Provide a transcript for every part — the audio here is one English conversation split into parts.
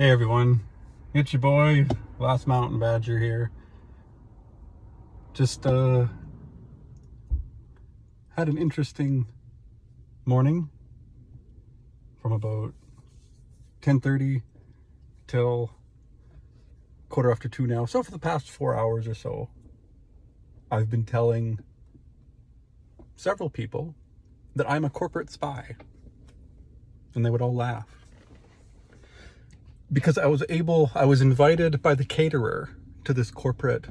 Hey everyone, it's your boy, Last Mountain Badger here. Just had an interesting morning from about 10:30 till 1:45 now. So for the past 4 hours or so, I've been telling several people that I'm a corporate spy, and they would all laugh. Because I was invited by the caterer to this corporate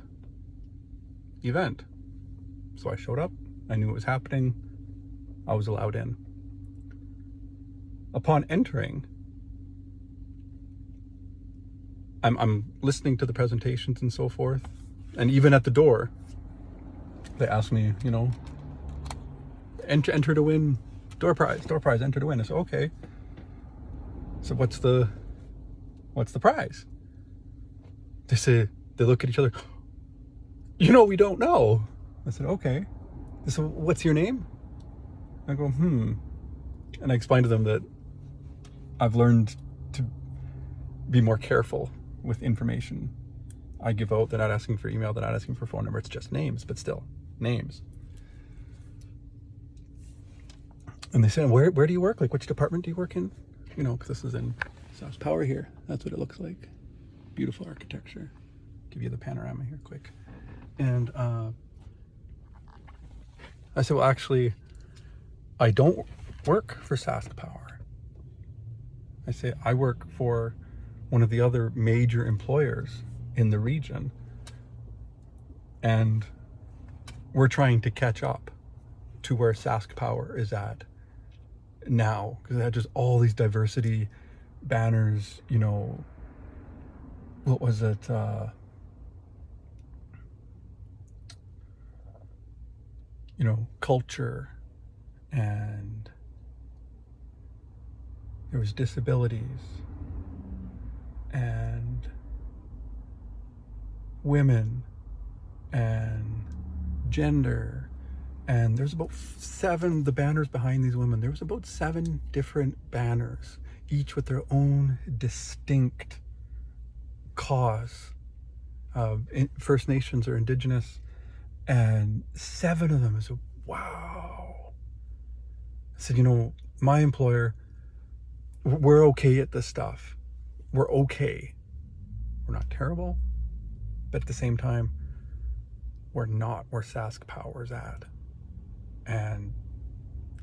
event. So I showed up, I knew it was happening, I was allowed in. Upon entering, I'm listening to the presentations and so forth, and even at the door, they asked me, enter to win, door prize, enter to win. I said, okay. So what's the prize? They look at each other. We don't know. I said, okay. They said, what's your name? I go, and I explained to them that I've learned to be more careful with information I give out. They're not asking for email, they're not asking for phone number, it's just names, but still, names. And they said, where do you work? Like, which department do you work in? Because this is in SaskPower here. That's what it looks like. Beautiful architecture. Give you the panorama here quick. And I said, well, actually, I don't work for SaskPower. I say, I work for one of the other major employers in the region. And we're trying to catch up to where SaskPower is at now, because it had just all these diversity banners, what was it? Culture, and there was disabilities and women and gender. And there's about the banners behind these women. There was about 7 different banners, each with their own distinct cause. First Nations or Indigenous, and 7 of them. I said, wow. I said, my employer, we're okay at this stuff. We're okay. We're not terrible, but at the same time, we're not where SaskPower's at. And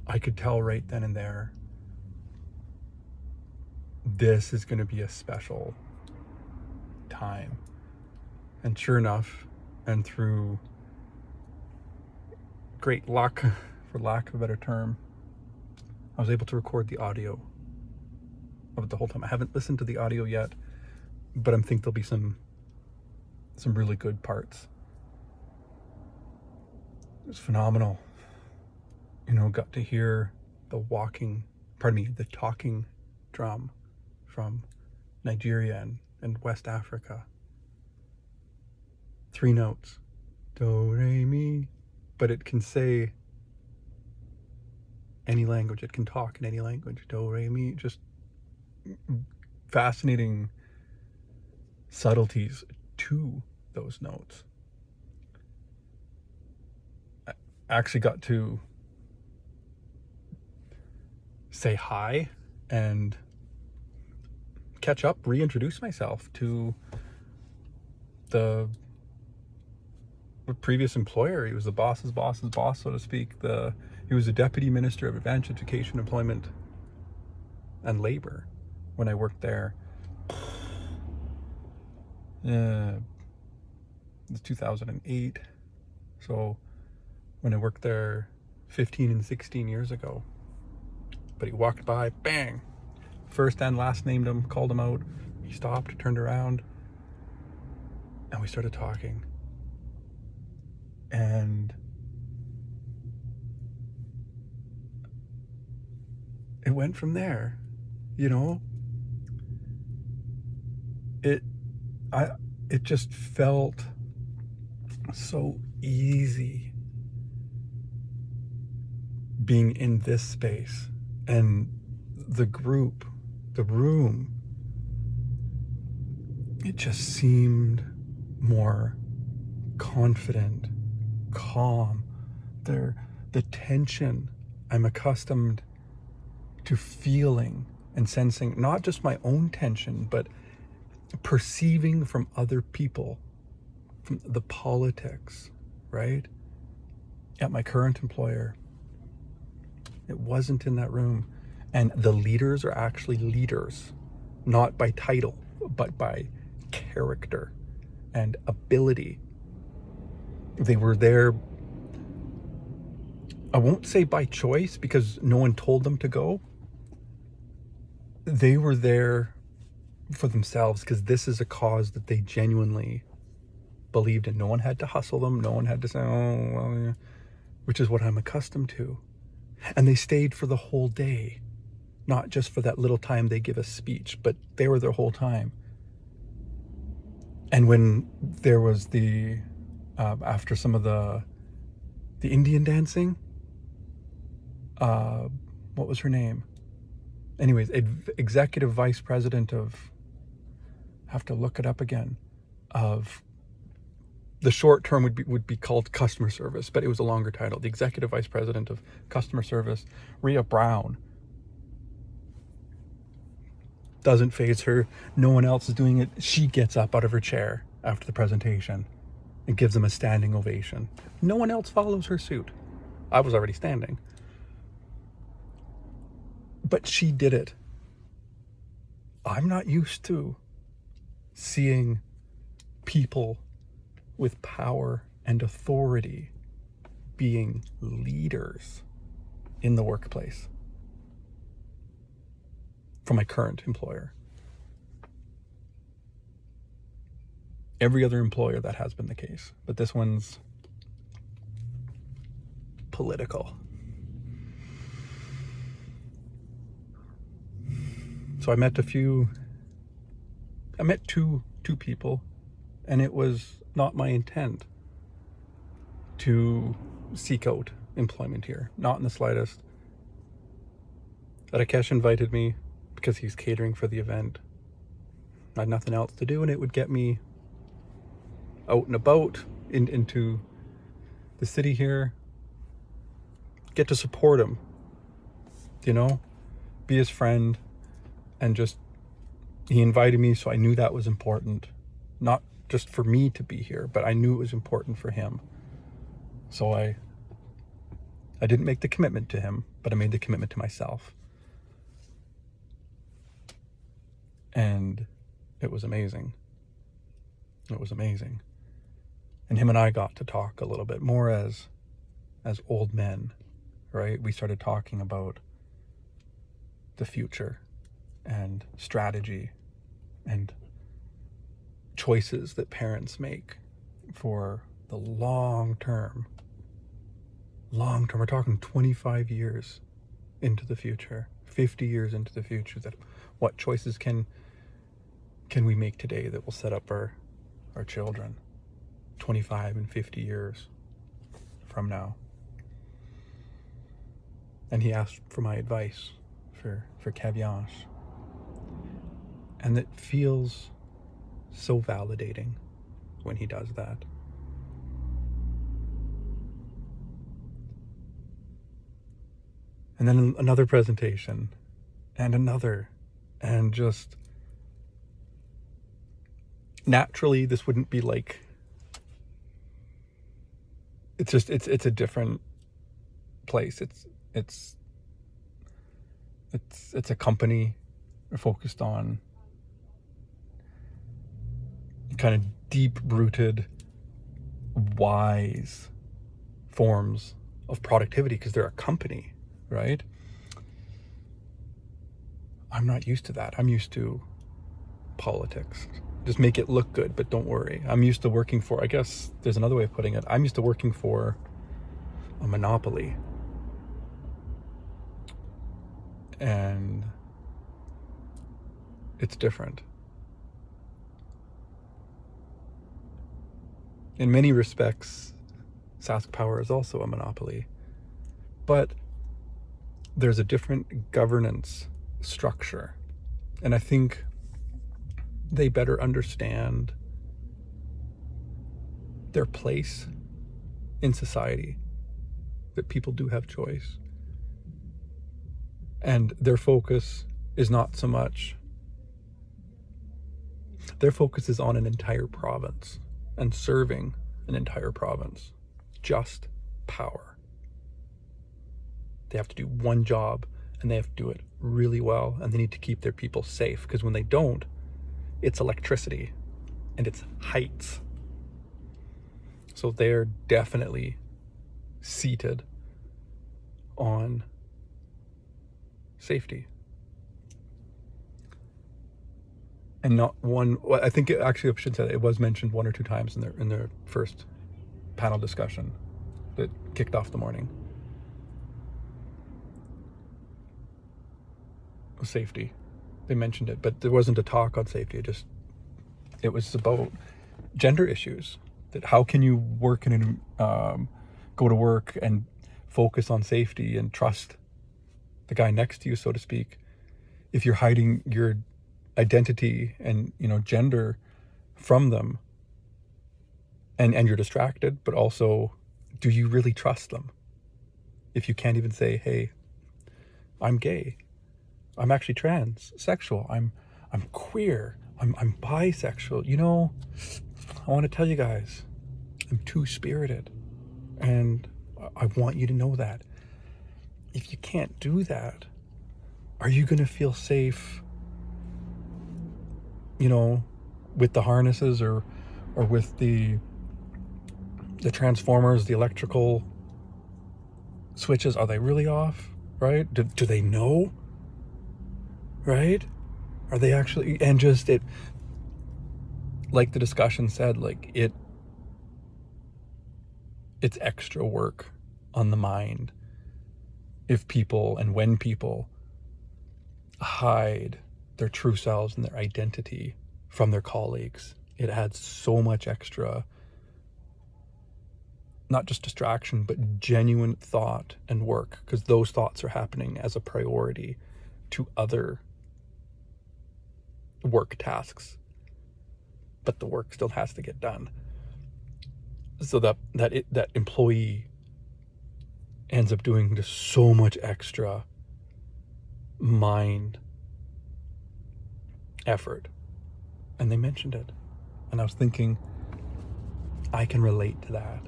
I could tell right then and there, this is going to be a special time. And sure enough, and through great luck, for lack of a better term, I was able to record the audio of it the whole time. I haven't listened to the audio yet, but I think there'll be some really good parts. It was phenomenal. Got to hear the talking drum from Nigeria and West Africa. 3 notes, do, re, mi, but it can say any language. It can talk in any language. Do, re, mi. Just fascinating subtleties to those notes. I actually got to say hi and catch up, reintroduce myself to the previous employer. He was the boss's boss's boss, so to speak. He was the Deputy Minister of Advanced Education, Employment and Labor when I worked there. It was 2008. So when I worked there 15 and 16 years ago. But he walked by, bang, first and last named him, called him out. He stopped, turned around, and we started talking. And it went from there, It just felt so easy being in this space. And the room it just seemed more confident, calm. The tension I'm accustomed to feeling and sensing, not just my own tension, but perceiving from other people, from the politics, right? At my current employer, it wasn't in that room. And the leaders are actually leaders, not by title, but by character and ability. They were there, I won't say by choice because no one told them to go. They were there for themselves because this is a cause that they genuinely believed in. No one had to hustle them. No one had to say, oh, well, yeah, which is what I'm accustomed to. And they stayed for the whole day, not just for that little time they give a speech, but they were their whole time. And when there was the, after some of the Indian dancing, what was her name? Anyways, executive vice president of, I have to look it up again, of the short term would be called customer service, but it was a longer title. The executive vice president of customer service, Rhea Brown. Doesn't faze her. No one else is doing it. She gets up out of her chair after the presentation and gives them a standing ovation. No one else follows her suit. I was already standing. But she did it. I'm not used to seeing people with power and authority being leaders in the workplace from my current employer. Every other employer that has been the case, but this one's political. So I met two people, and it was not my intent to seek out employment here, not in the slightest. Rakesh invited me because he's catering for the event. I had nothing else to do, and it would get me out and about into the city here, get to support him, be his friend, and just, he invited me, so I knew that was important, not just for me to be here, but I knew it was important for him. So I didn't make the commitment to him, but I made the commitment to myself. And it was amazing. It was amazing. And him and I got to talk a little bit more as old men, right? We started talking about the future and strategy and choices that parents make for the long term. We're talking 25 years into the future, 50 years into the future, that what choices can we make today that will set up our children 25 and 50 years from now. And he asked for my advice for Caviance. And it feels so validating when he does that. And then another presentation and another, and just naturally this wouldn't be like, it's a different place. It's a company focused on kind of deep-rooted, wise forms of productivity because they're a company, right? I'm not used to that. I'm used to politics. Just make it look good, but don't worry. I'm used to working for, I guess there's another way of putting it, I'm used to working for a monopoly. And it's different. In many respects, SaskPower is also a monopoly, but there's a different governance structure. And I think they better understand their place in society, that people do have choice. And their focus is not so much, their focus is on an entire province and serving an entire province. Just power. They have to do one job, and they have to do it really well, and they need to keep their people safe, because when they don't, it's electricity and it's heights. So they're definitely seated on safety. And not one, well, I think I should say it was mentioned one or two times in their first panel discussion that kicked off the morning. Safety. They mentioned it, but there wasn't a talk on safety. It was about gender issues. That how can you work go to work and focus on safety and trust the guy next to you, so to speak, if you're hiding your identity and gender from them, and you're distracted, but also, do you really trust them if you can't even say, hey, I'm gay, I'm actually transsexual, I'm queer, I'm bisexual. I want to tell you guys, I'm two-spirited, and I want you to know that. If you can't do that, are you going to feel safe, with the harnesses or with the transformers, the electrical switches? Are they really off, right? Do they know, right? Are they actually, and just it, like the discussion said, like it's extra work on the mind if people and when people hide their true selves and their identity from their colleagues. It adds so much extra, not just distraction, but genuine thought and work, because those thoughts are happening as a priority to other work tasks, but the work still has to get done. So that employee ends up doing just so much extra mind effort. And they mentioned it, and I was thinking, I can relate to that.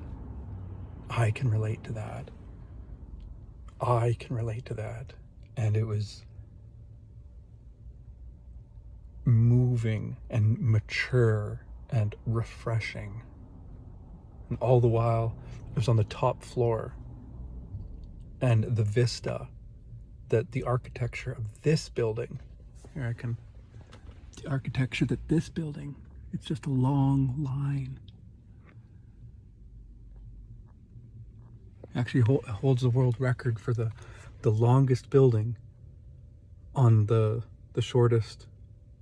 I can relate to that. I can relate to that. And it was moving and mature and refreshing. And all the while, it was on the top floor. And the vista, that the architecture of this building, the architecture that this building, it's just a long line. Actually holds the world record for the longest building on the shortest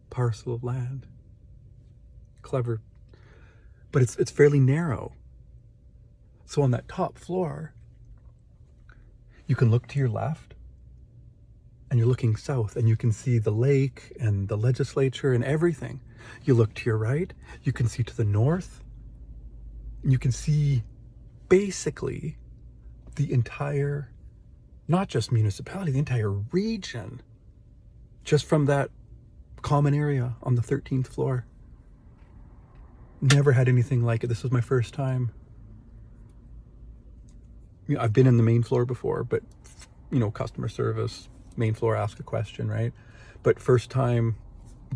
parcel of land. Clever. But it's fairly narrow. So on that top floor, you can look to your left, and you're looking south, and you can see the lake and the legislature and everything. You look to your right, you can see to the north, and you can see basically the entire, not just municipality, the entire region, just from that common area on the 13th floor. Never had anything like it. This was my first time. I've been in the main floor before, but customer service, main floor, ask a question, right? But first time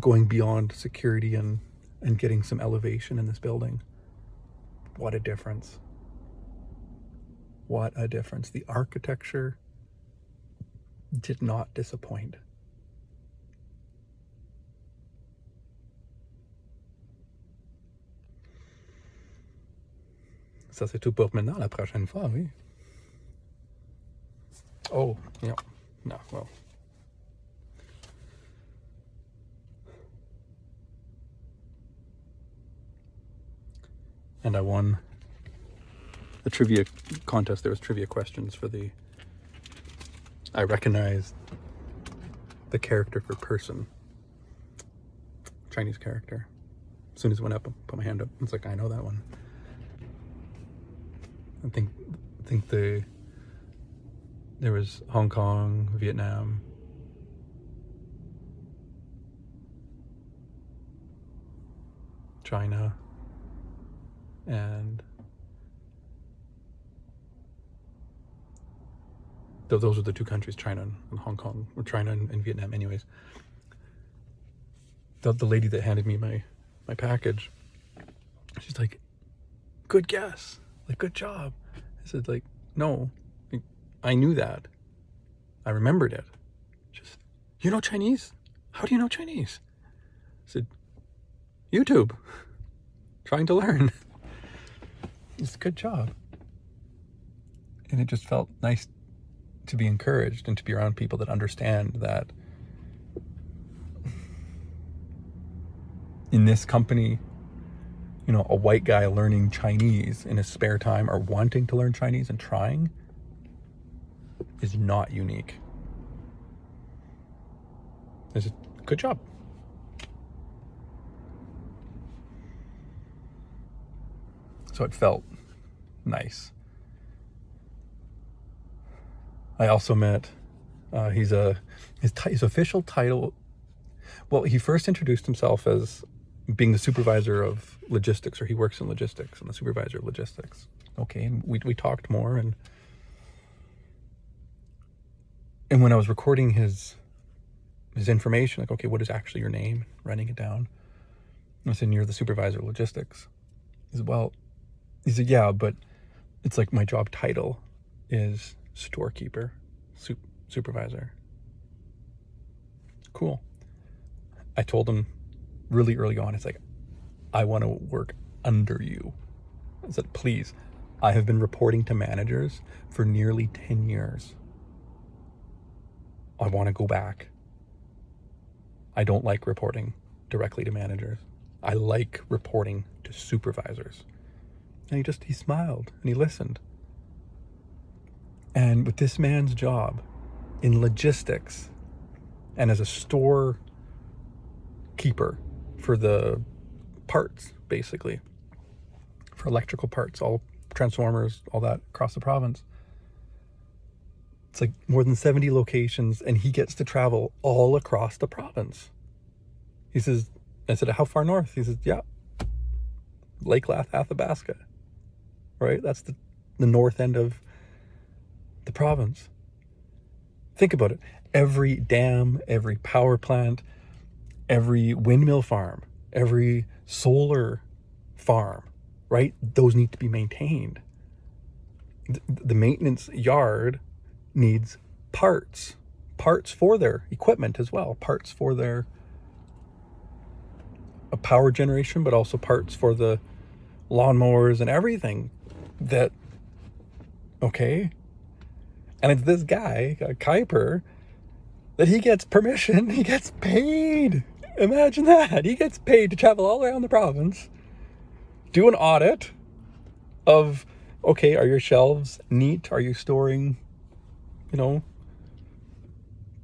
going beyond security and getting some elevation in this building. What a difference. What a difference. The architecture did not disappoint. Ça, c'est tout pour maintenant. La prochaine fois, oui. Oh, yeah. No, well. And I won the trivia contest. There was trivia questions for I recognized the character for person Chinese character. As soon as it went up, I put my hand up. It's like, I know that one. I think there was Hong Kong, Vietnam, China, and those are the two countries, China and Hong Kong, or China and Vietnam anyways. The lady that handed me my package, she's like, good guess, like, good job. I said, like, no, I knew that. I remembered it. Just, you know Chinese? How do you know Chinese? I said, YouTube. Trying to learn. It's a good job. And it just felt nice to be encouraged and to be around people that understand that in this company, you know, a white guy learning Chinese in his spare time or wanting to learn Chinese and trying is not unique. It's a good job. So it felt nice. I also met, his official title, well, he first introduced himself as being the supervisor of logistics, or he works in logistics, and the supervisor of logistics. Okay, and we talked more, and when I was recording his information, like, okay, what is actually your name? Writing it down. I said, you're the supervisor of logistics. He said, yeah, but it's like my job title is storekeeper, supervisor. Cool. I told him really early on, it's like, I want to work under you. I said, please, I have been reporting to managers for nearly 10 years. I want to go back. I don't like reporting directly to managers. I like reporting to supervisors. And he smiled and he listened. And with this man's job in logistics and as a store keeper for the parts, basically, for electrical parts, all transformers, all that across the province, it's like more than 70 locations, and he gets to travel all across the province. He says, I said, how far north? He says, yeah, Lake Athabasca, right? That's the north end of the province. Think about it. Every dam, every power plant, every windmill farm, every solar farm, right? Those need to be maintained. The maintenance yard needs parts for their equipment as well, parts for their power generation, but also parts for the lawnmowers and everything that, okay? And it's this guy, Kuiper, that he gets permission, he gets paid. Imagine that. He gets paid to travel all around the province, do an audit of, okay, are your shelves neat? Are you storing,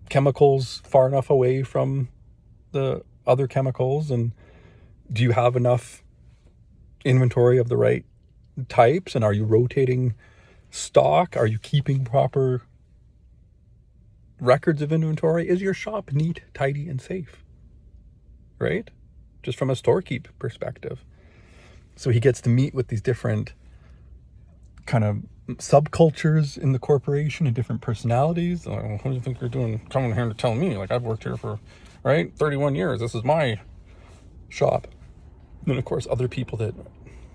chemicals far enough away from the other chemicals? And do you have enough inventory of the right types? And are you rotating stock? Are you keeping proper records of inventory? Is your shop neat, tidy, and safe? Right? Just from a storekeep perspective. So he gets to meet with these different kind of subcultures in the corporation and different personalities. Like, well, what do you think you're doing coming here to tell me? Like, I've worked here for, 31 years. This is my shop. And then, of course, other people that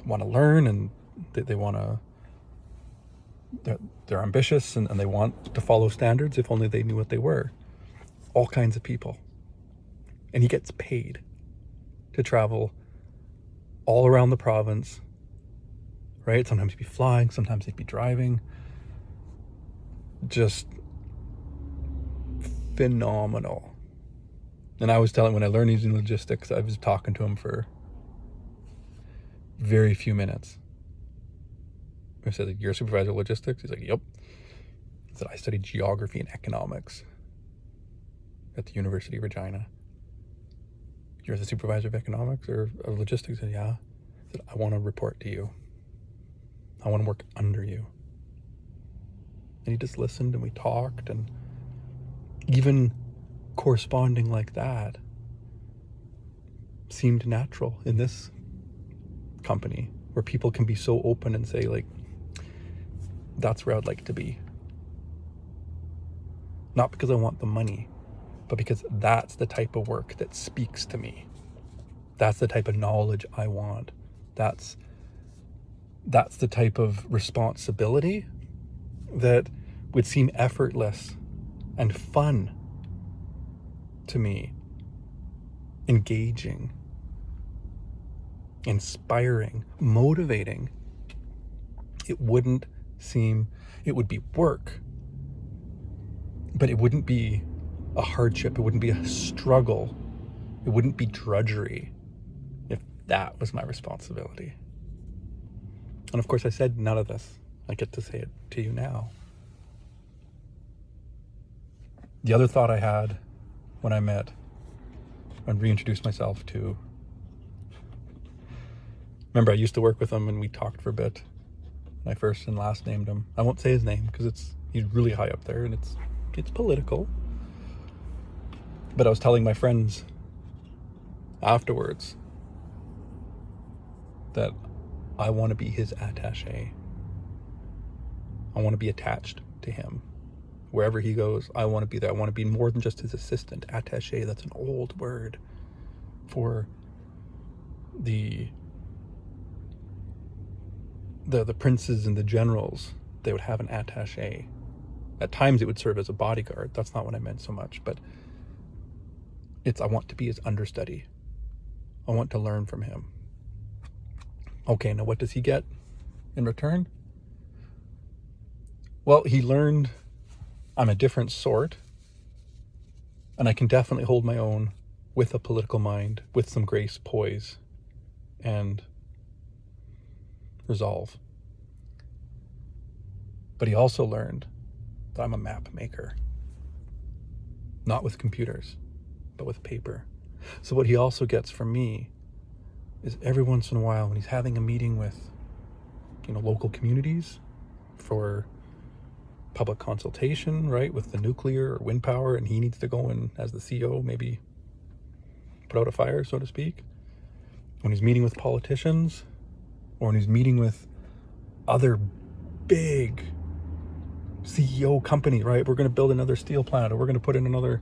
want to learn and they want to, they're ambitious and they want to follow standards if only they knew what they were. All kinds of people. And he gets paid to travel all around the province, right? Sometimes he'd be flying, sometimes he'd be driving. Just phenomenal. And I was telling, when I learned using logistics, I was talking to him for very few minutes. I said, like, you're a supervisor of logistics? He's like, yep. I said, I studied geography and economics at the University of Regina. You're the supervisor of economics or of logistics? I said, yeah. I said, I want to report to you. I want to work under you. And he just listened and we talked, and even corresponding like that seemed natural in this company where people can be so open and say, like, that's where I'd like to be. Not because I want the money, but because that's the type of work that speaks to me. That's the type of knowledge I want. That's the type of responsibility that would seem effortless and fun to me, engaging, inspiring, motivating. It would be work, but it wouldn't be a hardship. It wouldn't be a struggle. It wouldn't be drudgery if that was my responsibility. And of course I said none of this. I get to say it to you now. The other thought I had when I met and reintroduced myself to, remember I used to work with him and we talked for a bit. And I first and last named him. I won't say his name because he's really high up there and it's political. But I was telling my friends afterwards that I want to be his attaché. I want to be attached to him. Wherever he goes, I want to be there. I want to be more than just his assistant. Attaché, that's an old word for the princes and the generals. They would have an attaché. At times it would serve as a bodyguard. That's not what I meant so much, but I want to be his understudy. I want to learn from him. Okay, now what does he get in return? Well, he learned I'm a different sort, and I can definitely hold my own with a political mind, with some grace, poise, and resolve. But he also learned that I'm a map maker, not with computers, but with paper. So what he also gets from me is every once in a while when he's having a meeting with, local communities for public consultation, right, with the nuclear or wind power, and he needs to go in as the CEO, maybe put out a fire, so to speak. When he's meeting with politicians, or when he's meeting with other big CEO companies, right, we're going to build another steel plant, or we're going to put in another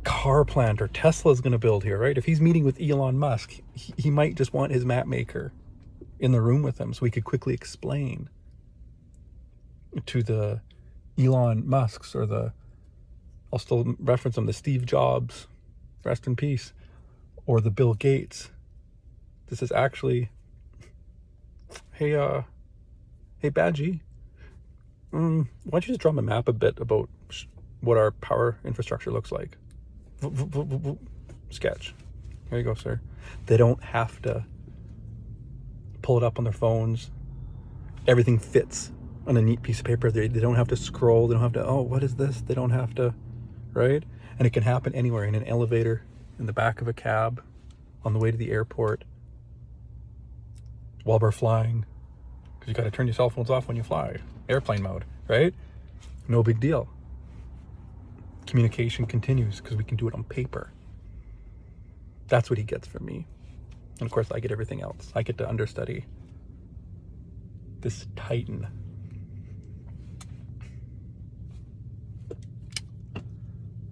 car plant, or Tesla's going to build here, right? If he's meeting with Elon Musk, he might just want his map maker in the room with him so he could quickly explain to the Elon Musks, or I'll still reference them, the Steve Jobs, rest in peace, or the Bill Gates. This is actually, hey Badgie, why don't you just draw me a map a bit about what our power infrastructure looks like? Sketch. Here you go, sir. They don't have to pull it up on their phones. Everything fits on a neat piece of paper. They don't have to scroll. They don't have to, oh, what is this? They don't have to, right? And it can happen anywhere, in an elevator, in the back of a cab, on the way to the airport, while we're flying, because you got to turn your cell phones off when you fly, airplane mode, right? No big deal. Communication continues because we can do it on paper. That's what he gets from me. And of course I get everything else. I get to understudy this titan.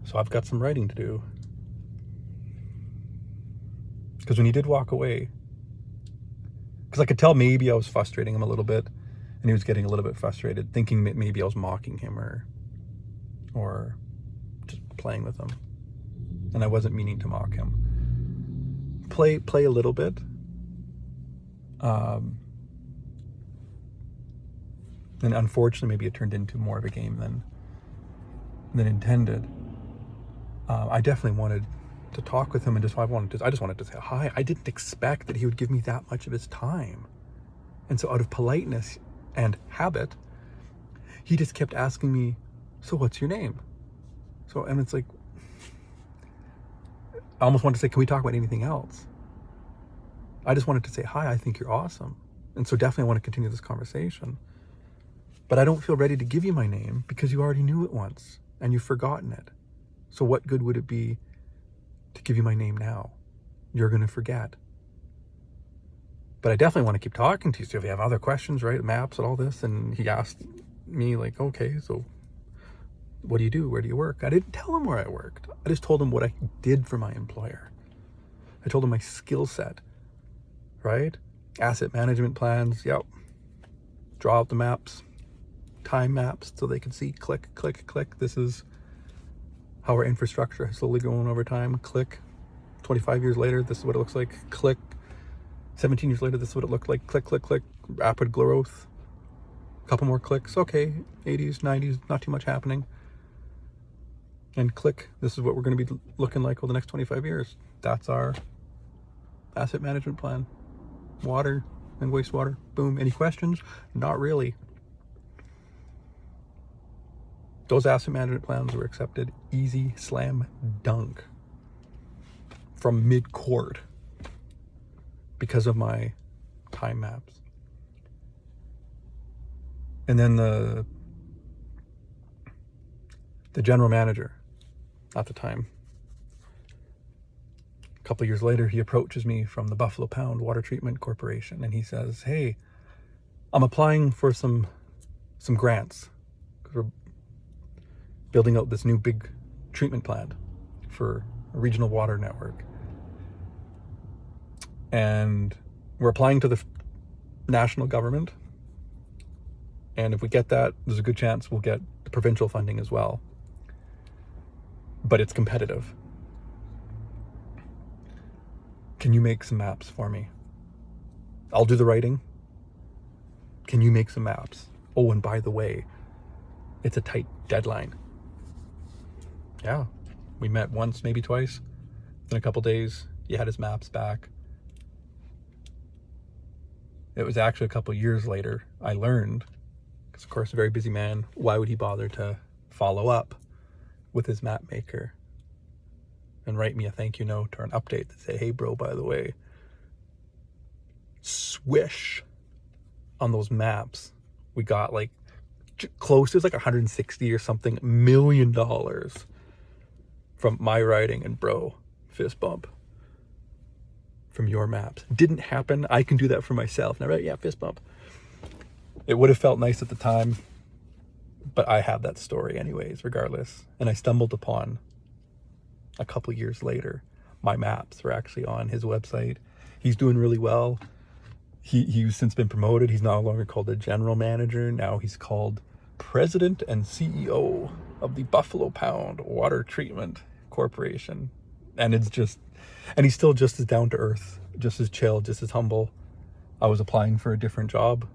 So I've got some writing to do. Because when he did walk away, because I could tell maybe I was frustrating him a little bit, and he was getting a little bit frustrated, thinking that maybe I was mocking him or just playing with him. And I wasn't meaning to mock him. Play a little bit. And unfortunately, maybe it turned into more of a game than intended. I definitely wanted to talk with him, and I just wanted to say hi. I didn't expect that he would give me that much of his time. And so out of politeness and habit, he just kept asking me, so what's your name? And it's like, I almost wanted to say, can we talk about anything else? I just wanted to say, hi, I think you're awesome. And so definitely I want to continue this conversation. But I don't feel ready to give you my name because you already knew it once and you've forgotten it. So what good would it be to give you my name now? You're going to forget. But I definitely want to keep talking to you. So if you have other questions, right, maps and all this, and he asked me like, okay, so what do you do? Where do you work? I didn't tell him where I worked. I just told him what I did for my employer. I told him my skill set, right? Asset management plans, yep. Draw out the maps, time maps so they can see, click, click, click. This is how our infrastructure has slowly grown over time. Click. 25 years later, this is what it looks like. Click. 17 years later, this is what it looked like. Click, click, click. Rapid growth. A couple more clicks. Okay, 80s, 90s, not too much happening. And click. This is what we're going to be looking like over the next 25 years. That's our asset management plan. Water and wastewater. Boom. Any questions? Not really. Those asset management plans were accepted easy, slam, dunk from mid-court because of my time maps. And then the general manager at the time, a couple of years later, he approaches me from the Buffalo Pound Water Treatment Corporation, and he says, hey, I'm applying for some grants because we're building out this new big treatment plant for a regional water network. And we're applying to the national government. And if we get that, there's a good chance we'll get the provincial funding as well. But it's competitive. Can you make some maps for me? I'll do the writing. Can you make some maps? Oh, and by the way, it's a tight deadline. Yeah, we met once, maybe twice. In a couple days, he had his maps back. It was actually a couple years later I learned, because of course a very busy man, why would he bother to follow up with his map maker and write me a thank you note or an update that say, hey bro, by the way, swish on those maps, we got like close, it was like 160 or something $1 million from my writing, and bro, fist bump from your maps. Didn't happen. I can do that for myself. Now, right? Yeah, fist bump. It would have felt nice at the time, but I have that story anyways, regardless. And I stumbled upon, a couple years later, my maps were actually on his website. He's doing really well. He's since been promoted. He's no longer called a general manager. Now he's called president and CEO of the Buffalo Pound Water Treatment Corporation. And he's still just as down to earth, just as chill, just as humble. I was applying for a different job.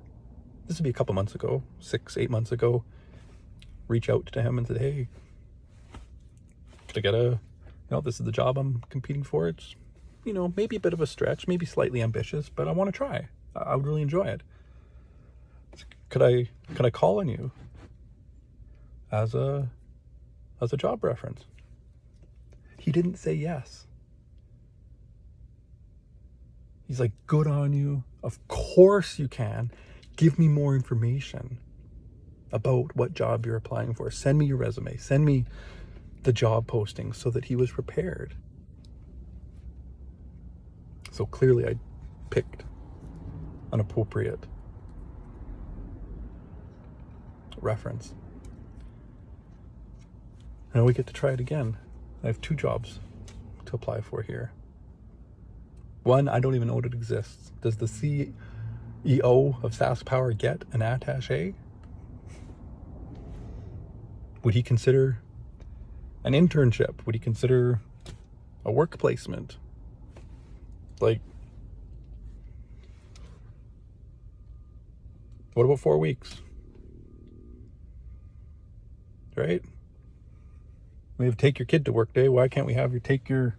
This would be a couple months ago, 6-8 months ago. Reach out to him and said, hey, could I get this is the job I'm competing for. It's, maybe a bit of a stretch, maybe slightly ambitious, but I want to try. I would really enjoy it. Could I call on you as a job reference? He didn't say yes. He's like, good on you. Of course you can. Give me more information about what job you're applying for. Send me your resume. Send me the job posting so that he was prepared. So clearly I picked an appropriate reference. And we get to try it again. I have 2 jobs to apply for here. One, I don't even know what it exists. Does the CEO of SaskPower get an attaché? Would he consider an internship? Would he consider a work placement? Like, what about 4 weeks? Right? We have take your kid to work day. Why can't we have you take your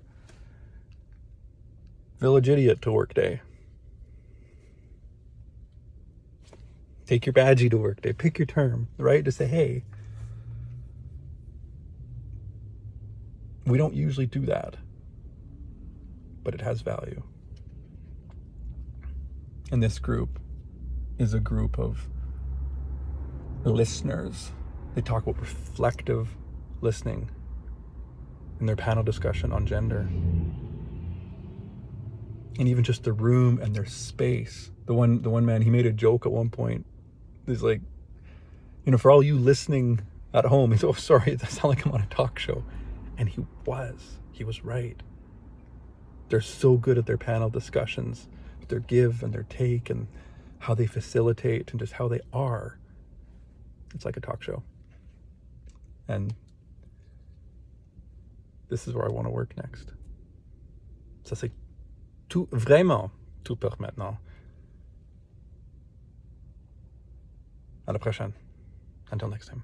village idiot to work day? Take your badgie to work day. Pick your term, right? To say, hey, we don't usually do that. but it has value. And this group is a group of listeners. They talk about reflective listening in their panel discussion on gender. And even just the room and their space. The one man, he made a joke at one point. He's like, for all you listening at home, he's, oh, sorry, I sound like I'm on a talk show. And he was right. They're so good at their panel discussions, their give and their take and how they facilitate and just how they are. It's like a talk show. And this is where I want to work next. Ça c'est tout, vraiment tout pour maintenant. À la prochaine. Until next time.